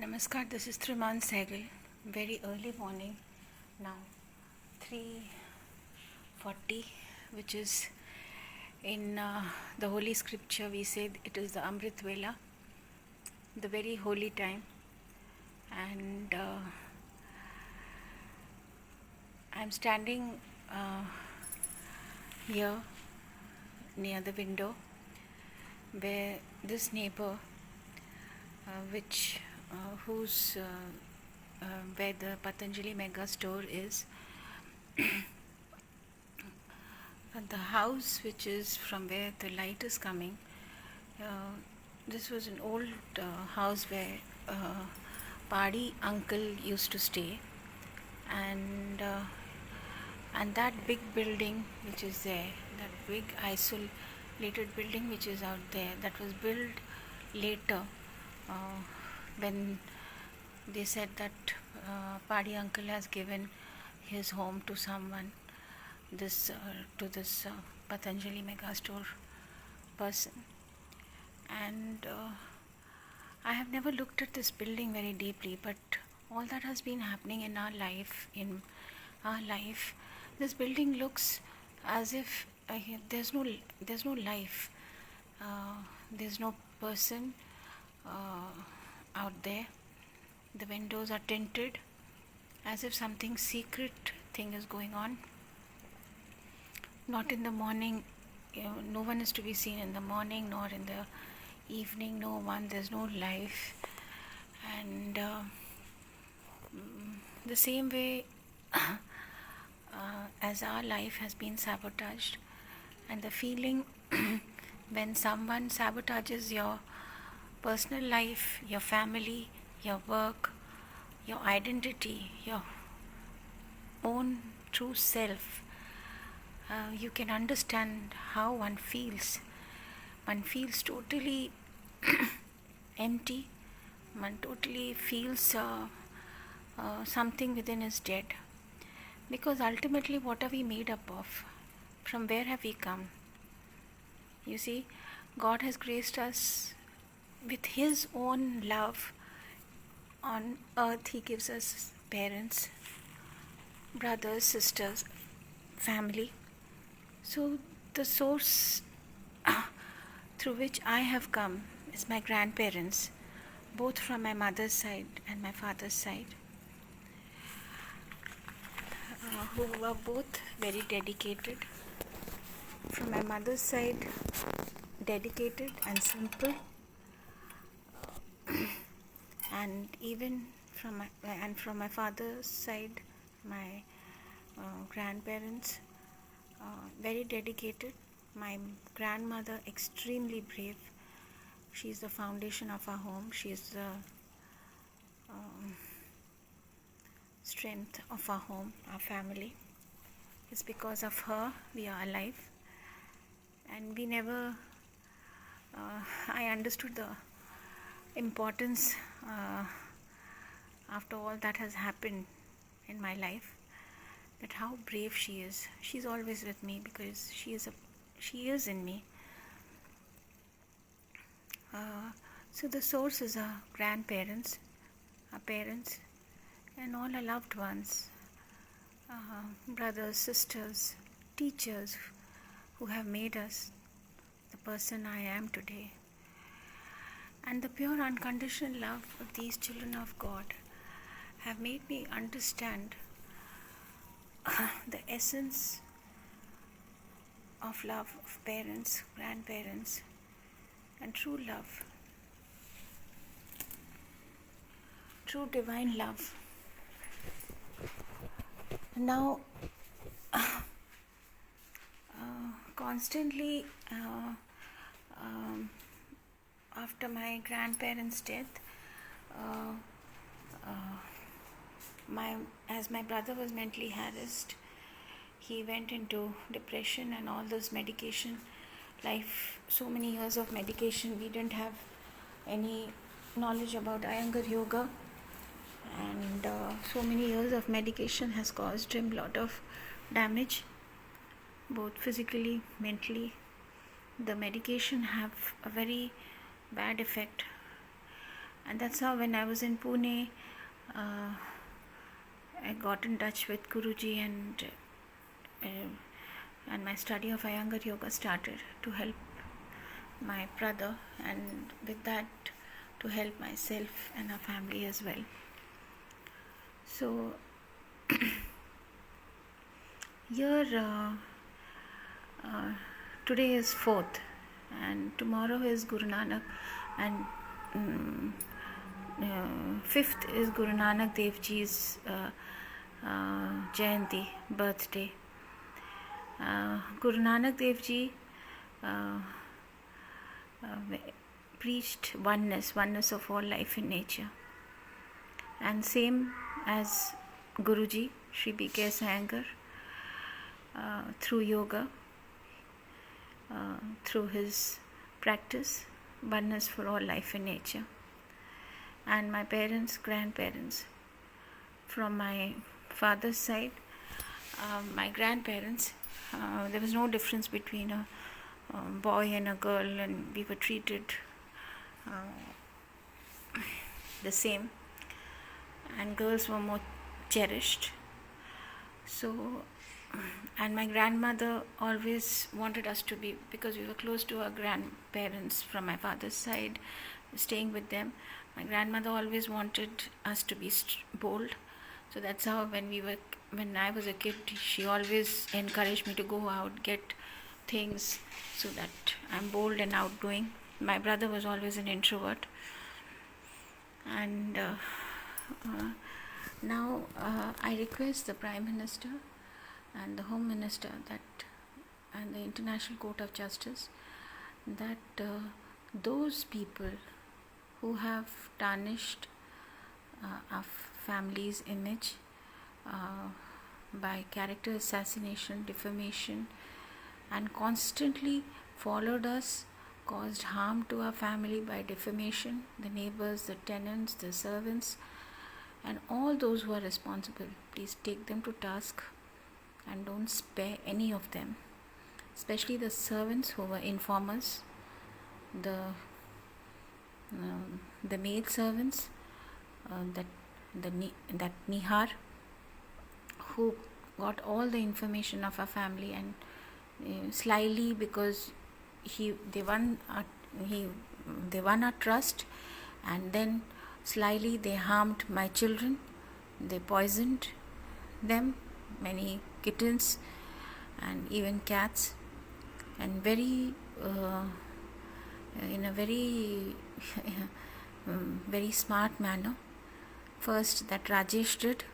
Namaskar, this is Triman Sehgal. Very early morning now, 3:40, which is in the Holy Scripture. We say it is the Amrit Vela, the very holy time, and I'm standing here near the window where this neighbor, whose where the Patanjali mega store is. And the house which is from where the light is coming, this was an old house where Padi uncle used to stay, and that big building which is there, that big isolated building which is out there, that was built later when they said that Padi uncle has given his home to someone, this Patanjali mega store person. And I have never looked at this building very deeply, but all that has been happening in our life, this building looks as if there's no life, there's no person out there. The windows are tinted as if something secret thing is going on. Not in the morning, no one is to be seen in the morning, nor in the evening, no one, there's no life. And the same way as our life has been sabotaged, and the feeling when someone sabotages your personal life, your family, your work, your identity, your own true self, you can understand how one feels. One feels totally empty. One totally feels something within is dead. Because ultimately, what are we made up of? From where have we come? You see, God has graced us with His own love. On earth, He gives us parents, brothers, sisters, family. So the source through which I have come is my grandparents, both from my mother's side and my father's side, who were both very dedicated. From my mother's side, dedicated and simple, and even from my father's side, my grandparents, very dedicated. My grandmother, extremely brave. She is the foundation of our home. She is the strength of our home, our family. It's because of her we are alive. And we never, I understood the importance after all that has happened in my life, that how brave she is. She's always with me because she is in me. So the source is our grandparents, our parents, and all our loved ones, brothers, sisters, teachers who have made us the person I am today. And the pure unconditional love of these children of God have made me understand the essence of love of parents, grandparents, and true love, true divine love. Now, constantly after my grandparents' death, as my brother was mentally harassed, he went into depression and all those medication life, so many years of medication. We didn't have any knowledge about Iyengar yoga, and so many years of medication has caused him a lot of damage, both physically, mentally. The medication have a very bad effect And that's how when I was in Pune, I got in touch with Guruji, and my study of Iyengar yoga started to help my brother, and with that to help myself and our family as well. So here today is 4th and tomorrow is Guru Nanak, and 5th is Guru Nanak Dev Ji's Jayanti, birthday. Guru Nanak Dev Ji preached oneness of all life in nature, and same as Guruji Shri B.K. Iyengar, through yoga, through his practice, oneness for all life in nature. And my parents, grandparents, from my father's side, my grandparents, there was no difference between a boy and a girl, and we were treated the same, and girls were more cherished. So, and my grandmother always wanted us to be, because we were close to our grandparents from my father's side, staying with them, my grandmother always wanted us to be bold. So that's how when I was a kid, she always encouraged me to go out, get things, so that I'm bold and outgoing. My brother was always an introvert. And now I request the Prime Minister and the Home Minister and the International Court of Justice that those people who have tarnished our family's image by character assassination, defamation, and constantly followed us, caused harm to our family by defamation, the neighbors, the tenants, the servants, and all those who are responsible, please take them to task and don't spare any of them, especially the servants who were informers, the maid servants, that Nihar, who got all the information of our family, and slyly, because they won our trust, and then slyly they harmed my children. They poisoned them, many kittens and even cats, and in a very very smart manner. First, that Rajesh did.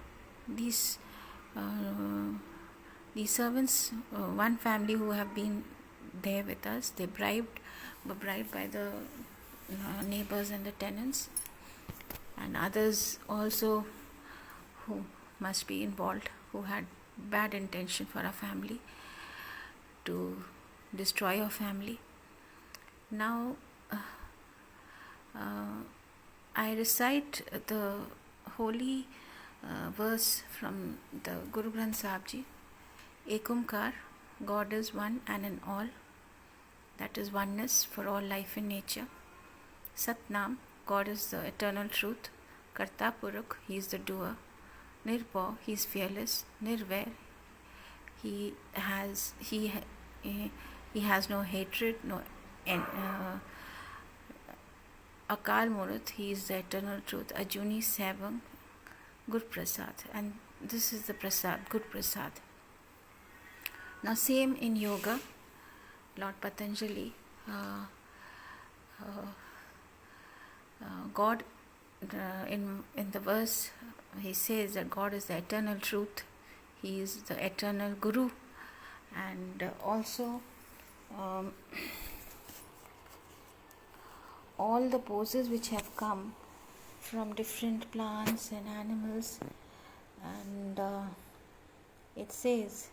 These servants, one family who have been there with us, were bribed by the neighbors and the tenants, and others also who must be involved, who had bad intention for our family, to destroy our family. Now I recite the holy verse from the Guru Granth Sahib Ji. Ikonkar, God is one and in all, that is oneness for all life in nature. Satnam, God is the eternal truth. Karta Purakh, He is the doer. Nirbhav, He is fearless. Nirvair, He has no hatred, no Akal Murut, He is the eternal truth. Ajuni Sevang, Gurprasad, and this is the Prasad, Gurprasad. Now same in yoga, Lord Patanjali, God, in the verse he says that God is the eternal truth, He is the eternal Guru, and also all the poses which have come from different plants and animals, and it says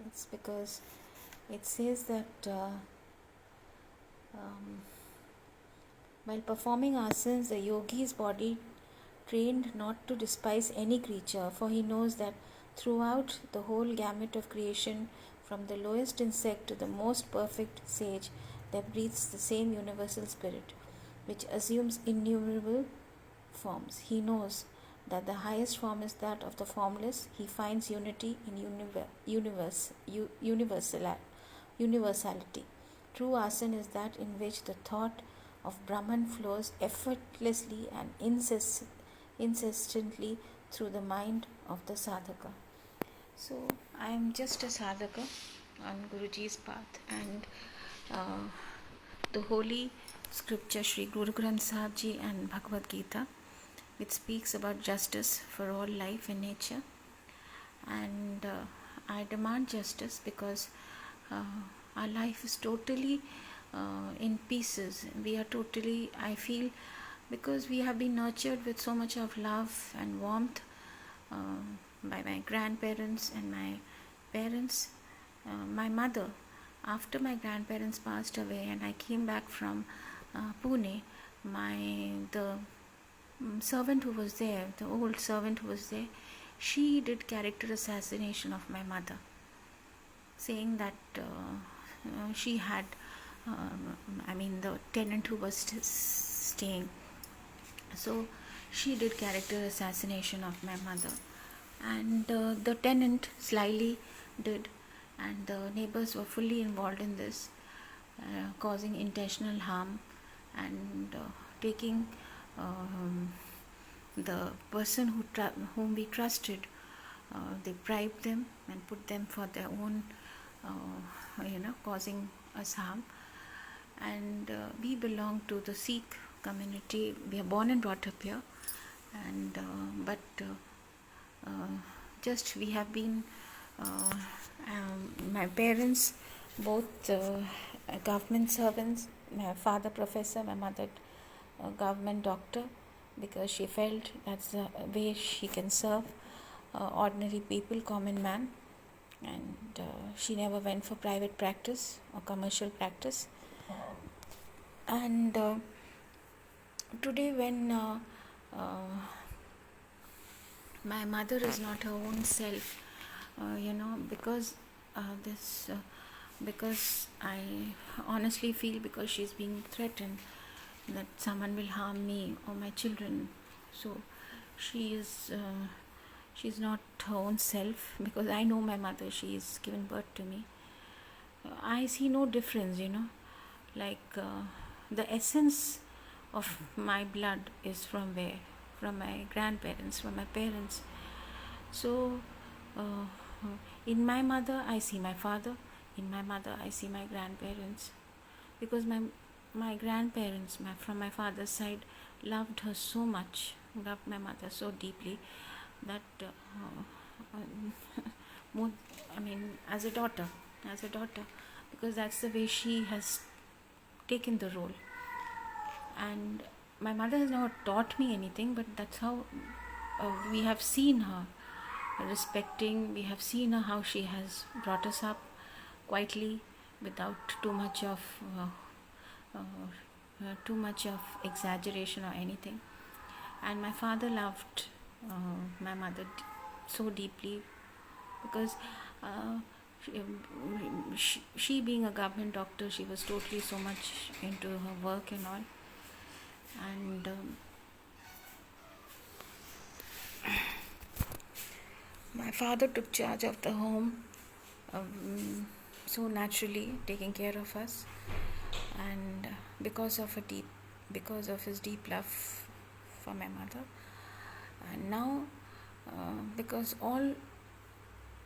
it's because it says that while performing asanas, the yogi's body trained not to despise any creature, for he knows that throughout the whole gamut of creation, from the lowest insect to the most perfect sage, there breathes the same universal spirit. which assumes innumerable forms. He knows that the highest form is that of the formless. He finds unity in universality. True asana is that in which the thought of Brahman flows effortlessly and insistently through the mind of the sadhaka. So I am just a sadhaka on Guruji's path, and the holy scripture Sri Guru Granth Sahib Ji and Bhagavad Gita, which speaks about justice for all life and nature. And I demand justice because our life is totally in pieces. We are totally, I feel, because we have been nurtured with so much of love and warmth by my grandparents and my parents. My mother, after my grandparents passed away and I came back from Pune, the servant who was there, the old servant who was there, she did character assassination of my mother, saying that she had, the tenant who was staying. So she did character assassination of my mother, and the tenant slyly did, and the neighbors were fully involved in this, causing intentional harm and taking the person whom we trusted. They bribed them and put them for their own, causing us harm. And we belong to the Sikh community. We are born and brought up here, and just we have been. My parents, both government servants. My father professor, my mother government doctor, because she felt that's the way she can serve ordinary people, common man, and she never went for private practice or commercial practice. And today when my mother is not her own self, because I honestly feel, because she's being threatened that someone will harm me or my children, so she's not her own self, because I know my mother, she is given birth to me. I see no difference, the essence of my blood is from where? From my grandparents, from my parents. So in my mother I see my father, in my mother I see my grandparents, because my grandparents, from my father's side, loved her so much, loved my mother so deeply that as a daughter, because that's the way she has taken the role. And my mother has never taught me anything, but that's how we have seen her respecting, we have seen her how she has brought us up quietly, without too much of exaggeration or anything. And my father loved my mother so deeply, because she being a government doctor, she was totally so much into her work and all. And my father took charge of the home, so naturally taking care of us, and because of his deep love for my mother. And now because all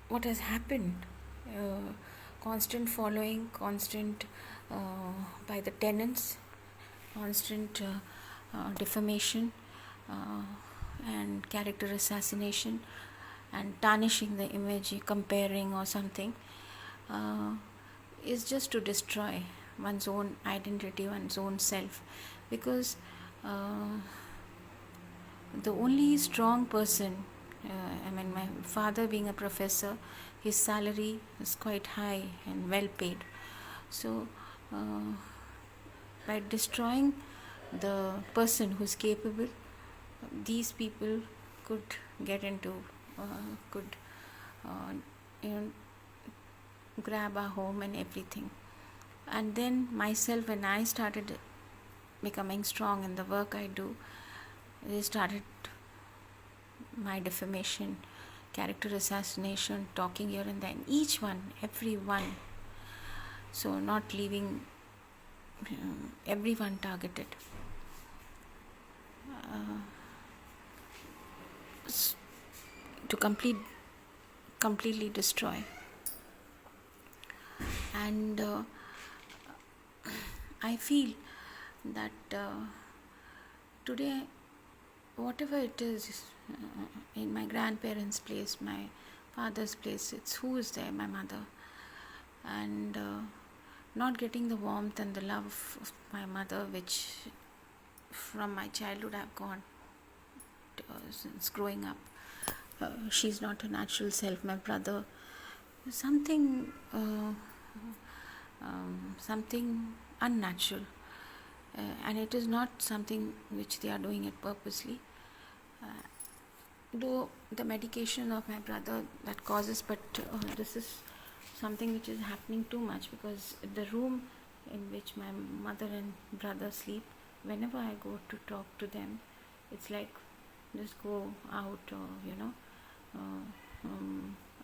what has happened, constant following, constant by the tenants, constant defamation and character assassination and tarnishing the image, comparing or something, is just to destroy one's own identity, one's own self. Because the only strong person, my father being a professor, his salary is quite high and well paid. So by destroying the person who's capable, these people could get into, grab our home and everything. And then myself, when I started becoming strong in the work I do, they started my defamation, character assassination, talking here and there, each one, every one. So not leaving everyone targeted. To completely destroy. And I feel that today, whatever it is, in my grandparents' place, my father's place, it's who is there, my mother. And not getting the warmth and the love of my mother, which from my childhood I've got since growing up. She's not a natural self. My brother, something unnatural, and it is not something which they are doing it purposely. Though the medication of my brother that causes, but this is something which is happening too much, because the room in which my mother and brother sleep, whenever I go to talk to them, it's like, just go out, or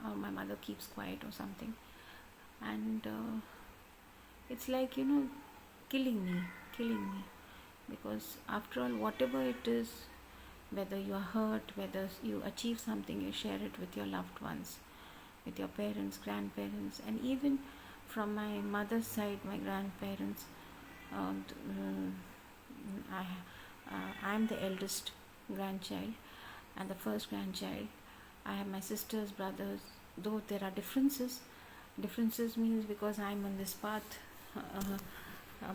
or my mother keeps quiet or something. And it's like, killing me, because after all, whatever it is, whether you are hurt, whether you achieve something, you share it with your loved ones, with your parents, grandparents. And even from my mother's side, my grandparents, I am the eldest grandchild and the first grandchild. I have my sisters, brothers, though there are differences means, because I am on this path,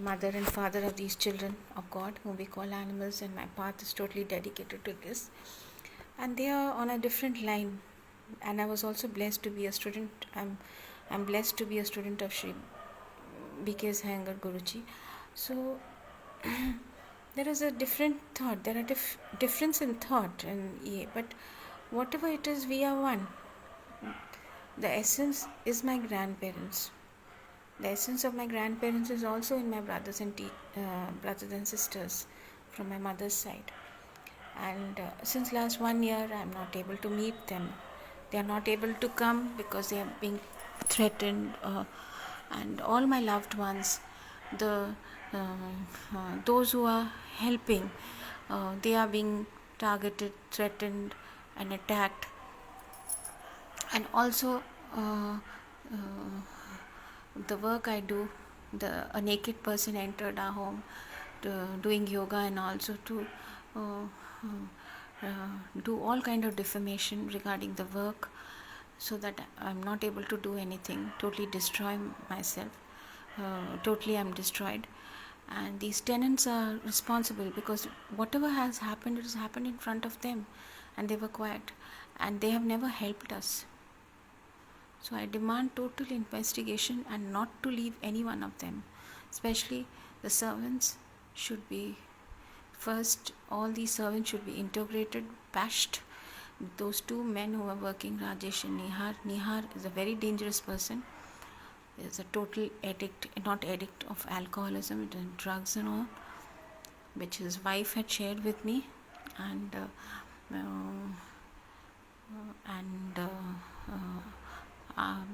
mother and father of these children of God, whom we call animals, and my path is totally dedicated to this. And they are on a different line. And I was also blessed to be a student. I'm blessed to be a student of Sri B.K.'s Iyengar Guruji. So there is a different thought. There are difference in thought, but whatever it is, we are one. The essence is my grandparents. The essence of my grandparents is also in my brothers and sisters from my mother's side. And since last 1 year, I am not able to meet them. They are not able to come because they are being threatened, and all my loved ones, those who are helping, they are being targeted, threatened, and attacked. And also the work I do, a naked person entered our home doing yoga, and also to do all kind of defamation regarding the work, so that I'm not able to do anything, totally destroy myself. Totally I'm destroyed. And these tenants are responsible, because whatever has happened, it has happened in front of them, and they were quiet, and they have never helped us. So I demand total investigation, and not to leave any one of them. Especially the servants should be first. All these servants should be integrated, bashed. Those two men who are working, Rajesh and Nihar is a very dangerous person. He is a total addict, not addict of alcoholism and drugs and all, which his wife had shared with me. And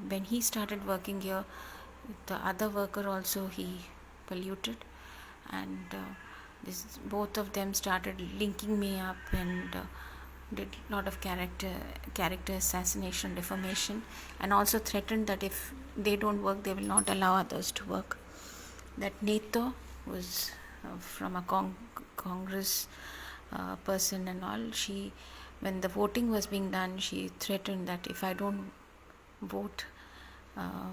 when he started working here, the other worker also he polluted, and both of them started linking me up, and did a lot of character assassination, defamation, and also threatened that if they don't work, they will not allow others to work. That Neto was from a Congress person and all. When the voting was being done, she threatened that if I don't vote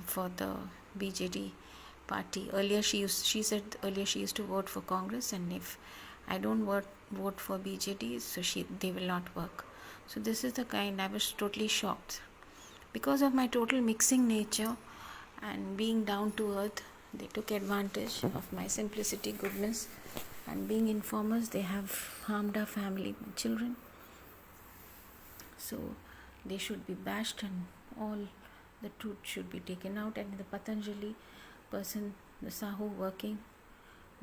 for the BJD party, earlier she said earlier she used to vote for Congress, and if I don't vote for BJD, so they will not work. So this is the kind. I was totally shocked because of my total mixing nature and being down to earth. They took advantage of my simplicity, goodness, and being informers. They have harmed our family, my children. So they should be bashed, and all the truth should be taken out. And the Patanjali person, the Sahu working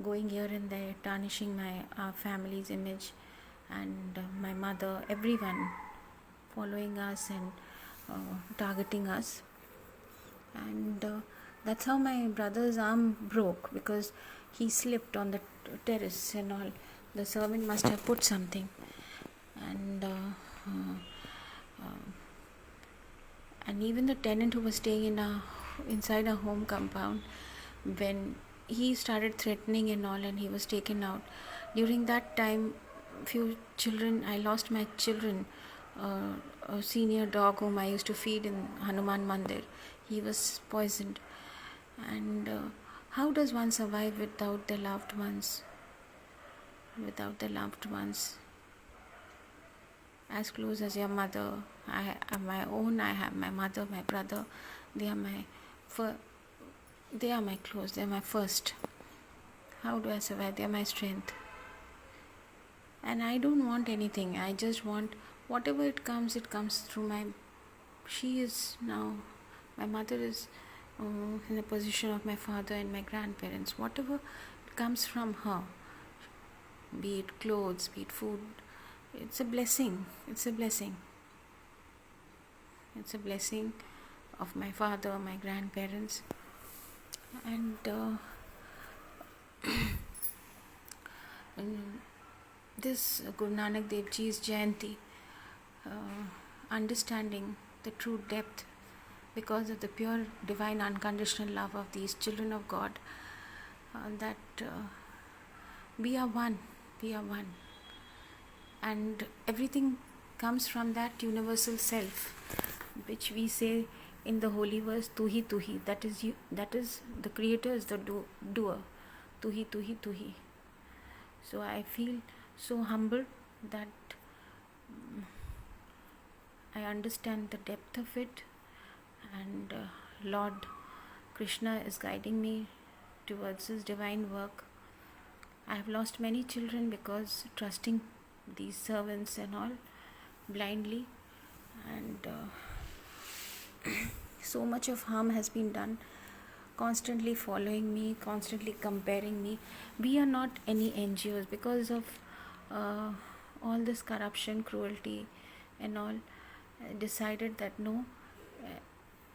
going here and there, tarnishing our family's image, and my mother, everyone following us and targeting us. And that's how my brother's arm broke, because he slipped on the terrace and all. The servant must have put something, and and even the tenant who was staying inside our home compound, when he started threatening and all, and he was taken out. During that time, few children, I lost my children. A senior dog whom I used to feed in Hanuman Mandir, he was poisoned. And how does one survive without their loved ones? Without their loved ones, as close as your mother. I have my own. I have my mother, my brother. They are my close. They are my first. How do I survive? They are my strength. And I don't want anything. I just want whatever it comes through my. She is now. My mother is in the position of my father and my grandparents. Whatever comes from her, be it clothes, be it food, it's a blessing. It's a blessing. It's a blessing of my father, my grandparents. And this Guru Nanak Dev Ji's Jayanti, understanding the true depth because of the pure divine unconditional love of these children of God, that we are one. And everything comes from that universal self, which we say in the holy verse, tu hi, that is you, that is the creator, is the doer, tu hi. So I feel so humble that I understand the depth of it, and Lord Krishna is guiding me towards his divine work. I have lost many children because trusting these servants and all blindly, and so much of harm has been done, constantly following me, constantly comparing me. We are not any NGOs because of all this corruption, cruelty and all. I decided that no,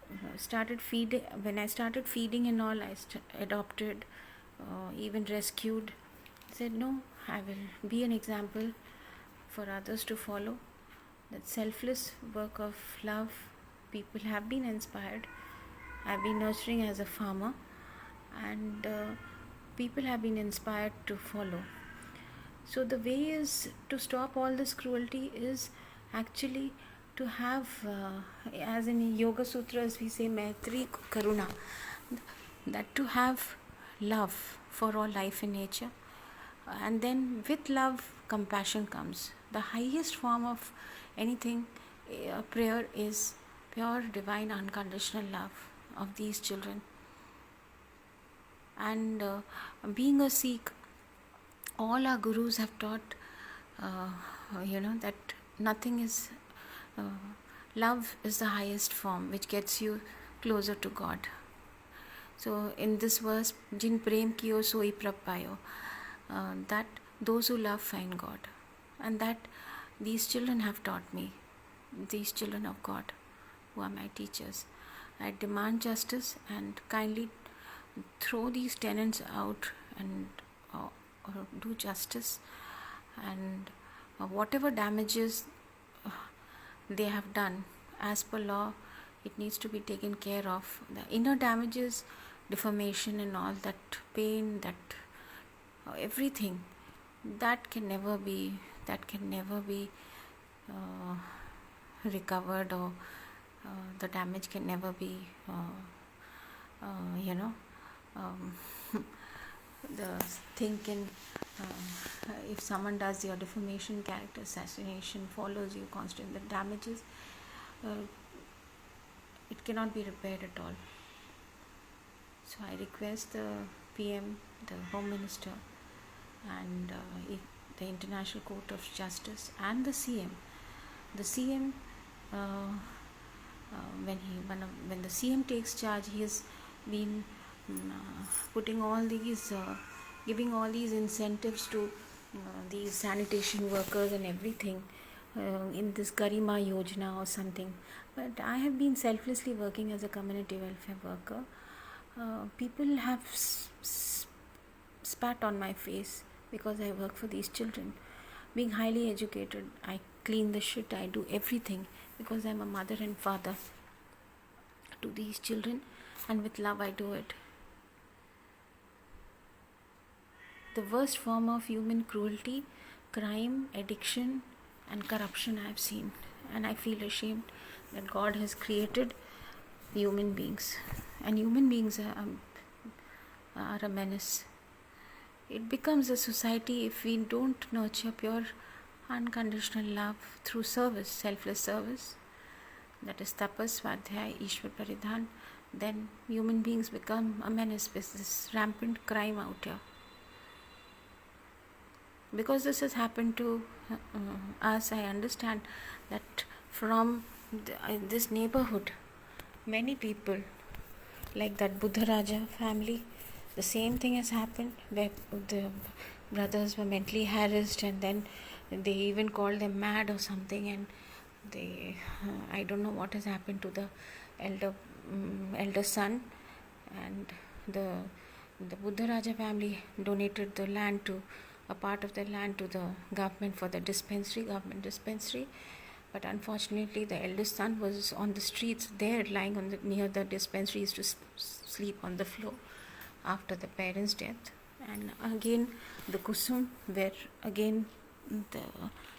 when I started feeding and all, I adopted, even rescued. Said no, I will be an example for others to follow. That selfless work of love, people have been inspired. I've been nurturing as a farmer, and people have been inspired to follow. So the way is to stop all this cruelty is actually to have, as in Yoga Sutras we say, Maitri Karuna, that to have love for all life in nature. And then with love, compassion comes. The highest form of anything, prayer, is pure divine unconditional love of these children. And being a Sikh, all our gurus have taught, that nothing is, love is the highest form which gets you closer to God. So in this verse, Jin prem kiyo soi prab payo, that those who love find God, and that these children have taught me, these children of God who are my teachers. I demand justice and kindly throw these tenants out and or do justice, and whatever damages they have done, as per law, it needs to be taken care of. The inner damages, defamation and all that, pain, that everything, that can never be recovered, or the damage can never be the thing can, if someone does your defamation, character assassination, follows you constantly, the damages, it cannot be repaired at all. So I request the PM, the Home Minister, and the International Court of Justice, and the CM. The CM, when the CM takes charge, he has been putting all these giving all these incentives to these sanitation workers and everything in this Garima Yojana or something. But I have been selflessly working as a community welfare worker. People have spat on my face because I work for these children. Being highly educated, I clean the shit, I do everything because I'm a mother and father to these children, and with love I do it. The worst form of human cruelty, crime, addiction, and corruption I have seen, and I feel ashamed that God has created human beings, and human beings are a menace. It becomes a society if we don't nurture pure unconditional love through service, selfless service, that is tapas, svadhyay, ishwar paridhan, then human beings become a menace with this rampant crime out here. Because this has happened to us, I understand that from this neighborhood, many people, like that Buddha Raja family, the same thing has happened, where the brothers were mentally harassed and then they even called them mad or something, and they I don't know what has happened to the elder son, and the Buddha Raja family donated the land to a part of the land to the government for the government dispensary, but unfortunately the eldest son was on the streets there, lying on near the dispensary. He used to sleep on the floor after the parents' death. And again the Kusum, where again the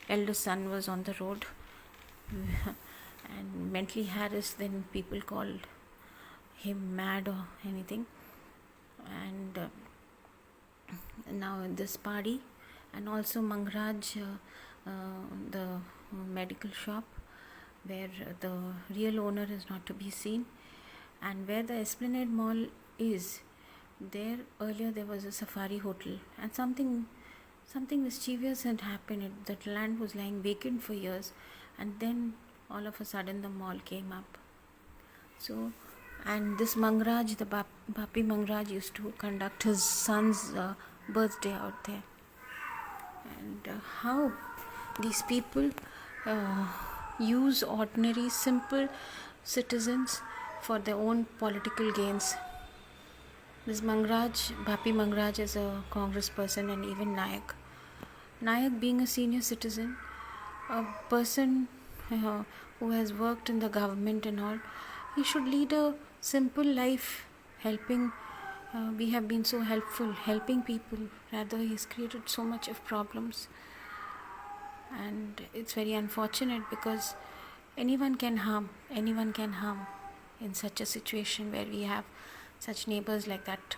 eldest son was on the road and mentally harassed, then people called him mad or anything. And now in this party, and also Mangraj, the medical shop where the real owner is not to be seen, and where the Esplanade Mall is, there earlier there was a safari hotel, and something mischievous had happened. That land was lying vacant for years, and then all of a sudden the mall came up. So, and this Mangraj, the Bapi Mangraj, used to conduct his son's birthday out there. And how these people use ordinary simple citizens for their own political gains. This Mangraj, Bapi Mangraj, is a Congress person, and even Nayak being a senior citizen, a person who has worked in the government and all, he should lead a simple life, helping. We have been so helpful, helping people. Rather, he's created so much of problems, and it's very unfortunate because anyone can harm in such a situation where we have such neighbors like that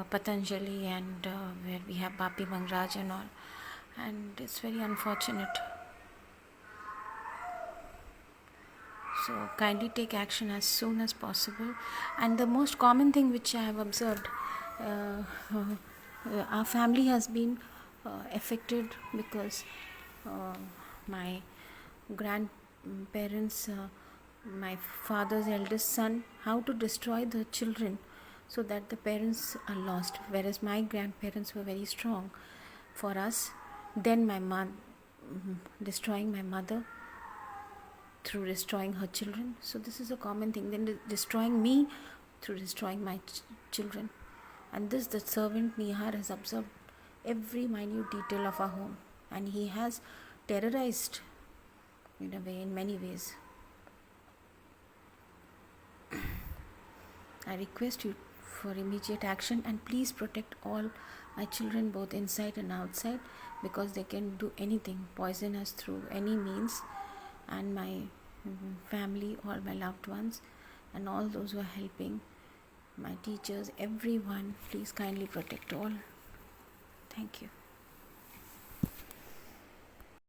Patanjali, and where we have Bapi Mangraj and all, and it's very unfortunate. So kindly take action as soon as possible. And the most common thing which I have observed, our family has been affected because my grandparents, my father's eldest son, how to destroy the children so that the parents are lost, whereas my grandparents were very strong for us. Then my mom destroying my mother through destroying her children. So this is a common thing. Then destroying me through destroying my children. And this, the servant Nihar has observed every minute detail of our home, and he has terrorized in a way, in many ways. I request you for immediate action, and please protect all my children, both inside and outside, because they can do anything, poison us through any means, and my family, all my loved ones, and all those who are helping, my teachers, everyone, please kindly protect all. Thank you.